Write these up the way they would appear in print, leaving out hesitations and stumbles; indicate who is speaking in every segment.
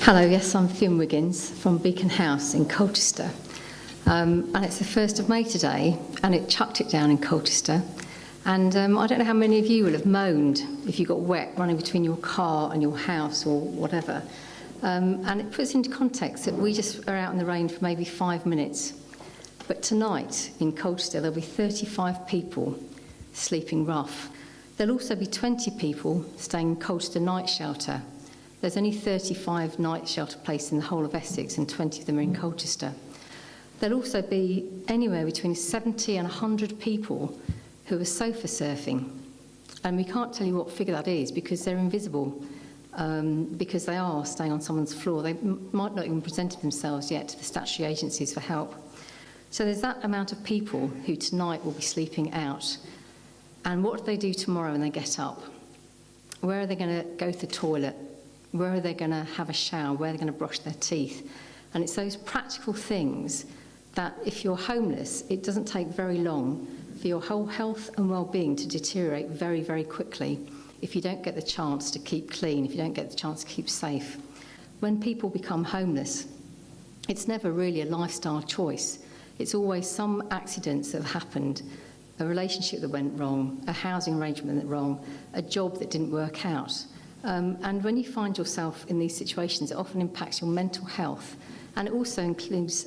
Speaker 1: Hello, yes, I'm Vivienne Wiggins from Beacon House in Colchester. And it's the 1st of May today, and it chucked it down in Colchester. And I don't know how many of you will have moaned if you got wet running between your car and your house or whatever. And it puts into context that we just are out in the rain for maybe 5 minutes. But tonight in Colchester, there'll be 35 people sleeping rough. There'll also be 20 people staying in Colchester night shelter. There's only 35 night shelter places in the whole of Essex, and 20 of them are in Colchester. There'll also be anywhere between 70 and 100 people who are sofa surfing. And we can't tell you what figure that is because they're invisible, because they are staying on someone's floor. They might not even presented themselves yet to the statutory agencies for help. So there's that amount of people who tonight will be sleeping out. And what do they do tomorrow when they get up? Where are they going to go to the toilet? Where are they going to have a shower? Where are they going to brush their teeth? And it's those practical things that if you're homeless, it doesn't take very long for your whole health and well-being to deteriorate very, very quickly if you don't get the chance to keep clean, if you don't get the chance to keep safe. When people become homeless, it's never really a lifestyle choice. It's always some accidents that have happened, a relationship that went wrong, a housing arrangement that went wrong, a job that didn't work out. And when you find yourself in these situations, it often impacts your mental health, and it also includes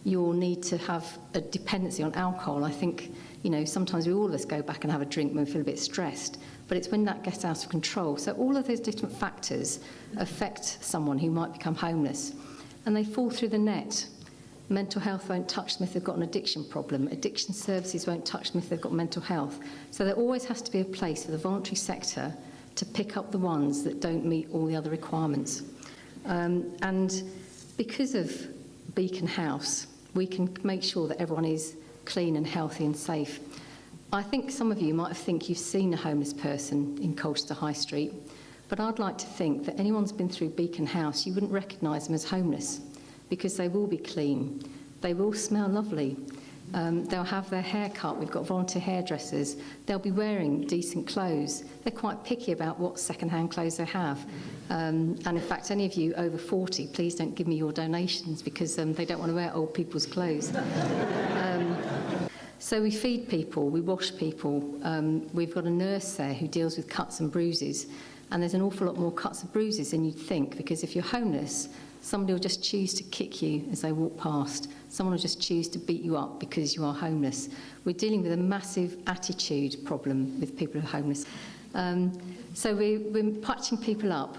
Speaker 1: your need to have a dependency on alcohol. I think, sometimes all of us go back and have a drink when we feel a bit stressed, but it's when that gets out of control. So all of those different factors affect someone who might become homeless, and they fall through the net. Mental health won't touch them if they've got an addiction problem. Addiction services won't touch them if they've got mental health. So there always has to be a place for the voluntary sector to pick up the ones that don't meet all the other requirements. And because of Beacon House, we can make sure that everyone is clean and healthy and safe. I think some of you might think you've seen a homeless person in Colchester High Street, but I'd like to think that anyone's been through Beacon House, you wouldn't recognise them as homeless, because they will be clean, they will smell lovely, they'll have their hair cut, we've got volunteer hairdressers, they'll be wearing decent clothes, they're quite picky about what second-hand clothes they have. And in fact, any of you over 40, please don't give me your donations because they don't want to wear old people's clothes. So we feed people, we wash people, we've got a nurse there who deals with cuts and bruises, and there's an awful lot more cuts and bruises than you'd think, because if you're homeless, somebody will just choose to kick you as they walk past. Someone will just choose to beat you up because you are homeless. We're dealing with a massive attitude problem with people who are homeless. So we're patching people up.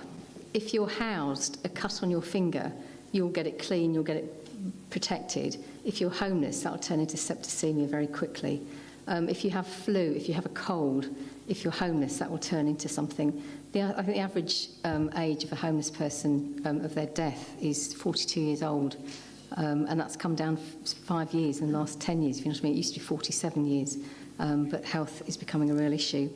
Speaker 1: If you're housed, a cut on your finger, you'll get it clean, you'll get it protected. If you're homeless, that'll turn into septicemia very quickly. If you have flu, if you have a cold, if you're homeless, that will turn into something. I think the average age of a homeless person of their death is 42 years old, and that's come down 5 years in the last 10 years, if you know what I mean. It used to be 47 years, but health is becoming a real issue.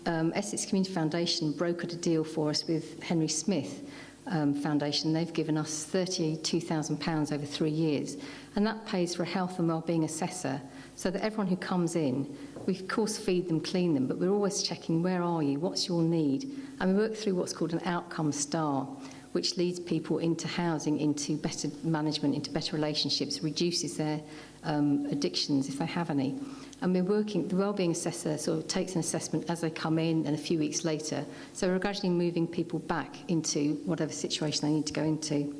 Speaker 1: Essex Community Foundation brokered a deal for us with Henry Smith Foundation. They've given us £32,000 over 3 years, and that pays for a health and wellbeing assessor, so that everyone who comes in, we of course feed them, clean them, but we're always checking, where are you, what's your need? And we work through what's called an outcome star, which leads people into housing, into better management, into better relationships, reduces their addictions if they have any. And we're working, the wellbeing assessor sort of takes an assessment as they come in and a few weeks later. So we're gradually moving people back into whatever situation they need to go into.